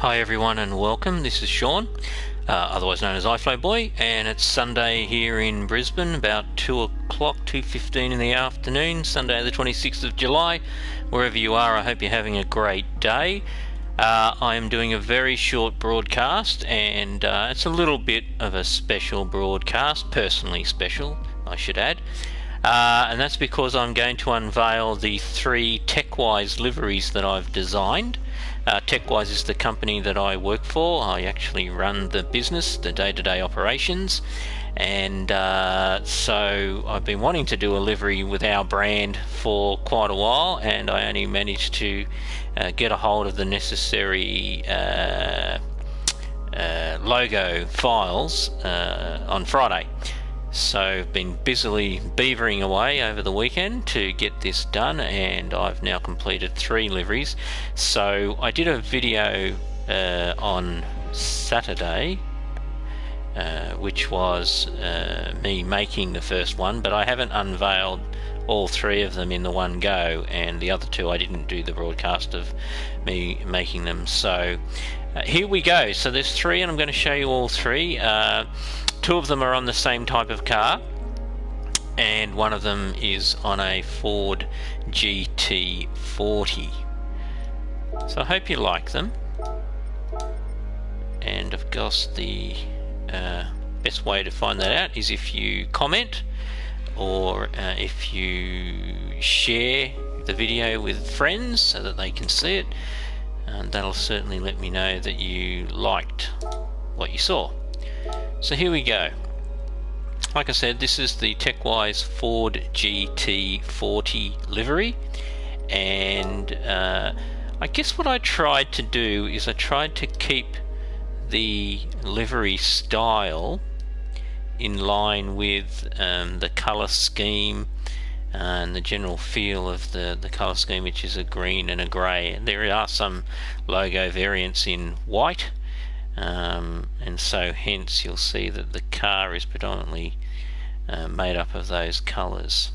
Hi everyone and welcome. This is Sean, otherwise known as Iflowboy, and it's Sunday here in Brisbane, about 2 o'clock, 2:15 in the afternoon, Sunday the 26th of July. Wherever you are, I hope you're having a great day. I am doing a very short broadcast, and it's a little bit of a special broadcast, personally special, I should add. And that's because I'm going to unveil the 3 teQWise liveries that I've designed. teQWise is the company that I work for. I actually run the business, the day-to-day operations, and so I've been wanting to do a livery with our brand for quite a while, and I only managed to get a hold of the necessary logo files on Friday. So I've been busily beavering away over the weekend to get this done, and I've now completed 3 liveries. So I did a video on Saturday which was me making the first one, but I haven't unveiled all 3 of them in the one go, and the other 2 I didn't do the broadcast of me making them. So here we go. So there's 3, and I'm going to show you all 3. 2 of them are on the same type of car, and one of them is on a Ford GT40. So I hope you like them, and of course the best way to find that out is if you comment, or if you share the video with friends so that they can see it, and that'll certainly let me know that you liked what you saw. So here we go. Like I said, this is the teQWise Ford GT40 livery, and I guess what I tried to do is I tried to keep the livery style in line with the colour scheme and the general feel of the colour scheme, which is a green and a grey. There are some logo variants in white, and so hence you'll see that the car is predominantly made up of those colours.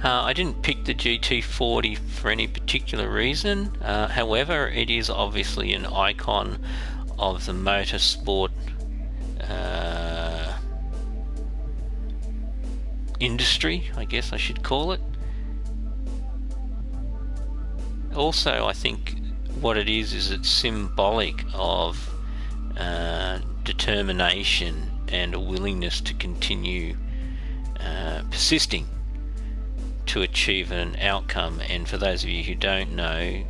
I didn't pick the GT40 for any particular reason, however it is obviously an icon of the motorsport industry, I guess I should call it. Also, I think what it is it's symbolic of determination and a willingness to continue persisting to achieve an outcome. And for those of you who don't know,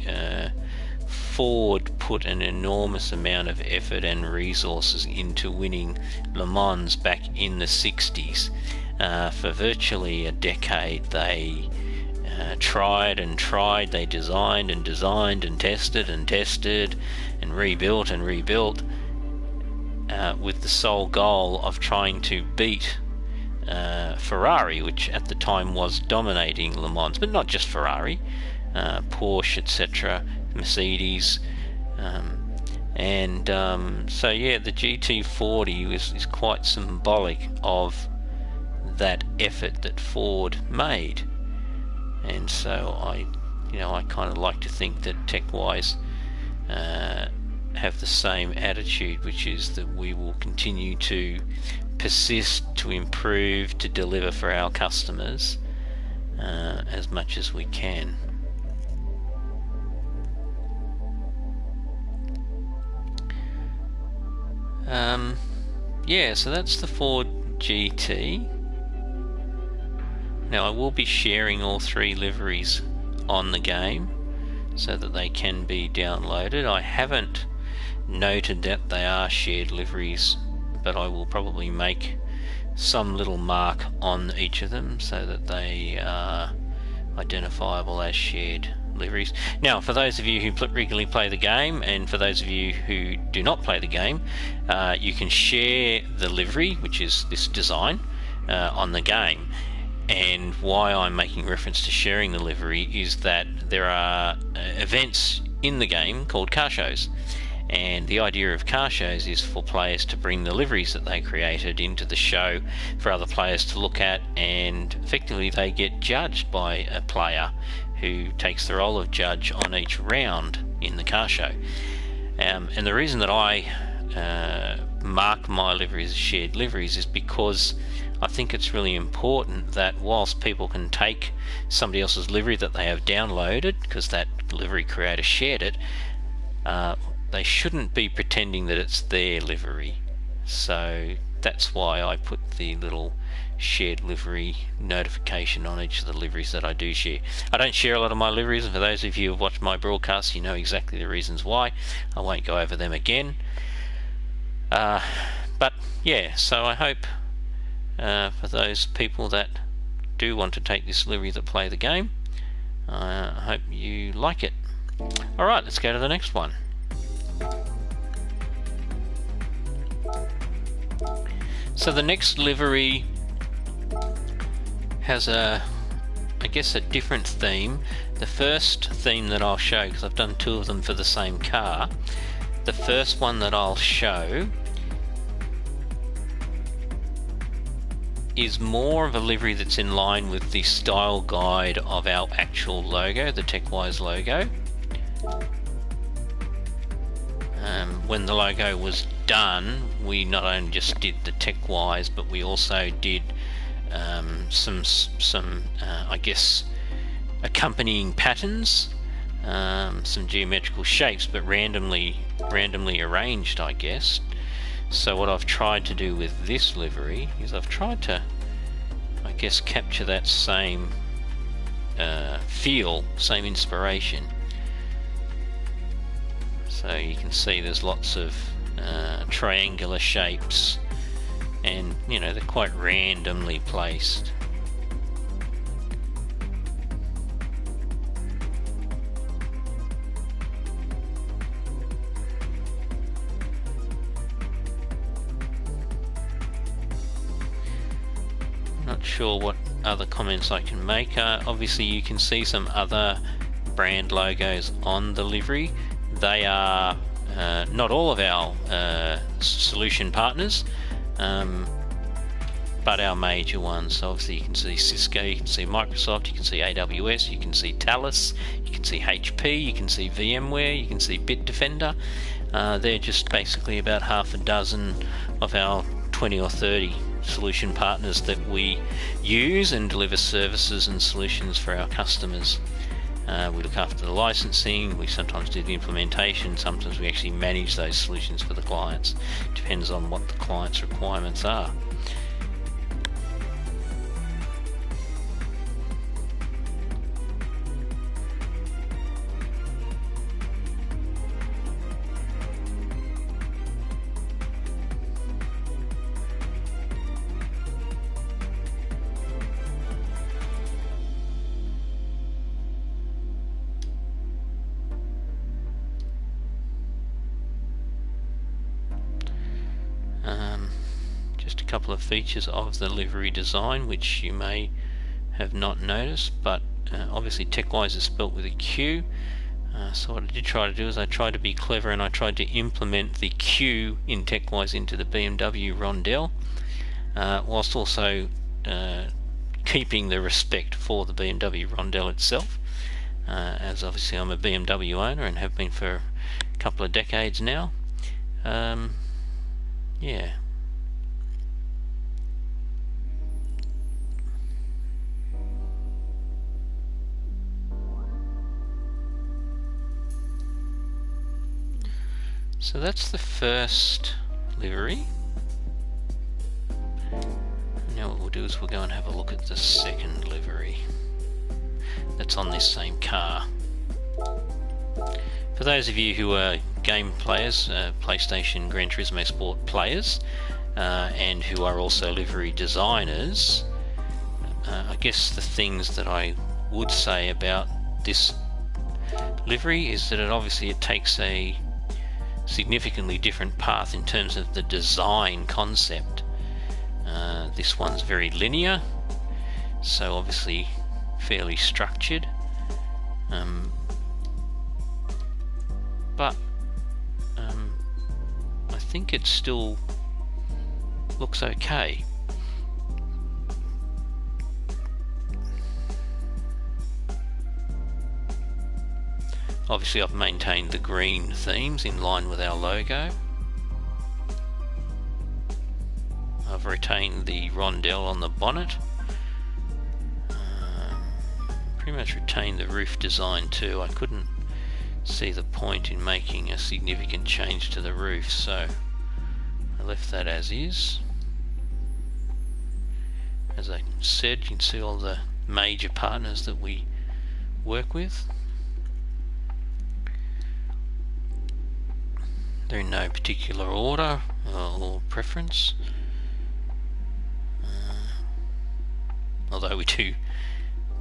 Ford put an enormous amount of effort and resources into winning Le Mans back in the 60s. For virtually a decade they tried and tried, they designed and designed and tested and rebuilt and rebuilt, with the sole goal of trying to beat Ferrari, which at the time was dominating Le Mans, but not just Ferrari, Porsche, etc., Mercedes, so yeah, the GT40 is quite symbolic of that effort that Ford made. And so I kind of like to think that teQWise have the same attitude, which is that we will continue to persist, to improve, to deliver for our customers as much as we can. Yeah, so that's the Ford GT. Now I will be sharing all 3 liveries on the game so that they can be downloaded. I haven't noted that they are shared liveries, but I will probably make some little mark on each of them so that they are identifiable as shared liveries. Now, for those of you who regularly play the game, and for those of you who do not play the game, you can share the livery, which is this design, on the game. And why I'm making reference to sharing the livery is that there are events in the game called car shows, and the idea of car shows is for players to bring the liveries that they created into the show for other players to look at, and effectively they get judged by a player who takes the role of judge on each round in the car show. And the reason that I mark my liveries as shared liveries is because I think it's really important that whilst people can take somebody else's livery that they have downloaded, because that livery creator shared it, they shouldn't be pretending that it's their livery. So that's why I put the little shared livery notification on each of the liveries that I do share. I don't share a lot of my liveries, and for those of you who have watched my broadcasts, you know exactly the reasons why. I won't go over them again. But yeah, so I hope for those people that do want to take this livery that play the game, I hope you like it. Alright, let's go to the next one. So the next livery has I guess a different theme. The first theme that I'll show, because I've done two of them for the same car, the first one that I'll show is more of a livery that's in line with the style guide of our actual logo, the teQWise logo. When the logo was done, we not only just did the teQWise, but we also did some I guess accompanying patterns, some geometrical shapes, but randomly arranged, I guess. So what I've tried to do with this livery is I've tried to, I guess, capture that same feel, same inspiration. So you can see there's lots of triangular shapes, and you know, they're quite randomly placed. Not sure what other comments I can make. Obviously you can see some other brand logos on the livery. They are not all of our solution partners, but our major ones. So obviously you can see Cisco, you can see Microsoft, you can see AWS, you can see Thales, you can see HP, you can see VMware, you can see Bitdefender. They're just basically about half a dozen of our 20 or 30 solution partners that we use and deliver services and solutions for our customers. We look after the licensing, we sometimes do the implementation, sometimes we actually manage those solutions for the clients. Depends on what the client's requirements are. Just a couple of features of the livery design which you may have not noticed, but obviously teQWise is spelt with a Q. So what I did try to do is I tried to be clever, and I tried to implement the Q in teQWise into the BMW rondelle, whilst also keeping the respect for the BMW rondelle itself, as obviously I'm a BMW owner and have been for a couple of decades now. Yeah. So that's the first livery. Now what we'll do is we'll go and have a look at the second livery that's on this same car. For those of you who are game players, PlayStation Gran Turismo Sport players, and who are also livery designers, I guess the things that I would say about this livery is that it takes a significantly different path in terms of the design concept. This one's very linear, so obviously fairly structured, but I think it still looks okay. Obviously I've maintained the green themes in line with our logo. I've retained the rondelle on the bonnet. Pretty much retained the roof design too. I couldn't see the point in making a significant change to the roof, so I left that as is. As I said, you can see all the major partners that we work with. They're in no particular order or preference, although we do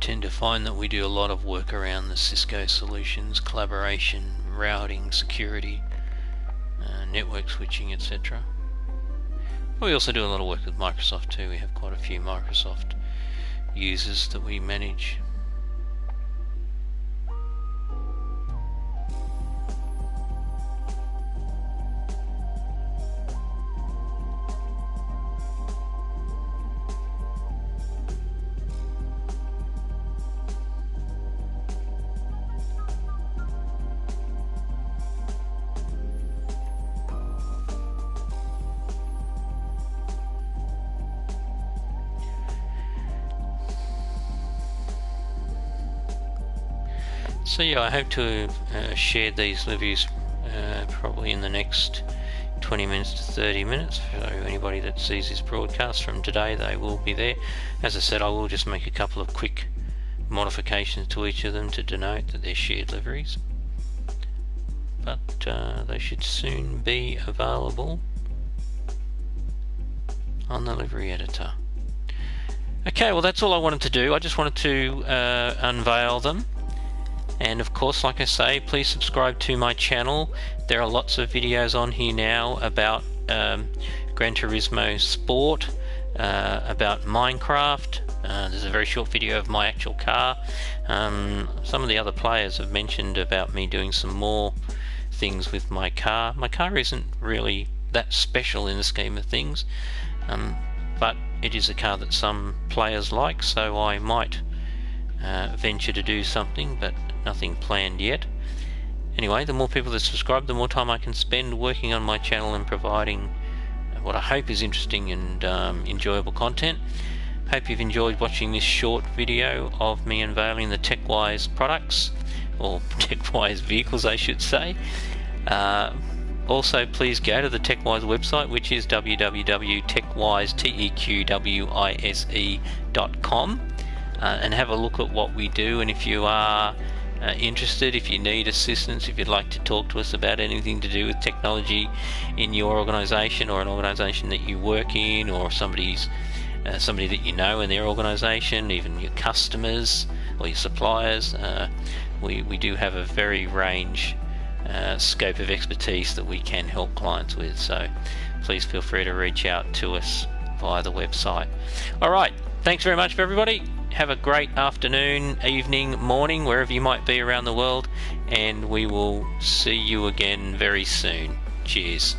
tend to find that we do a lot of work around the Cisco solutions, collaboration, routing, security, network switching, etc. We also do a lot of work with Microsoft too. We have quite a few Microsoft users that we manage. So yeah, I hope to share these liveries probably in the next 20 minutes to 30 minutes. So anybody that sees this broadcast from today, they will be there. As I said, I will just make a couple of quick modifications to each of them to denote that they're shared liveries. But they should soon be available on the livery editor. Okay, well that's all I wanted to do. I just wanted to unveil them. And of course, like I say, please subscribe to my channel. There are lots of videos on here now about Gran Turismo Sport, about Minecraft. There's a very short video of my actual car. Some of the other players have mentioned about me doing some more things with my car. My car isn't really that special in the scheme of things, but it is a car that some players like, so I might venture to do something, but nothing planned yet. Anyway, the more people that subscribe, the more time I can spend working on my channel and providing what I hope is interesting and enjoyable content. Hope you've enjoyed watching this short video of me unveiling the teQWise products, or teQWise vehicles I should say. Also, please go to the teQWise website, which is www.teqwise.com, and have a look at what we do. And if you are interested, if you need assistance, if you'd like to talk to us about anything to do with technology in your organization or an organization that you work in, or somebody that you know in their organization, even your customers or your suppliers, we do have a very range scope of expertise that we can help clients with, so please feel free to reach out to us via the website. Alright, thanks very much for everybody. Have a great afternoon, evening, morning, wherever you might be around the world, and we will see you again very soon. Cheers.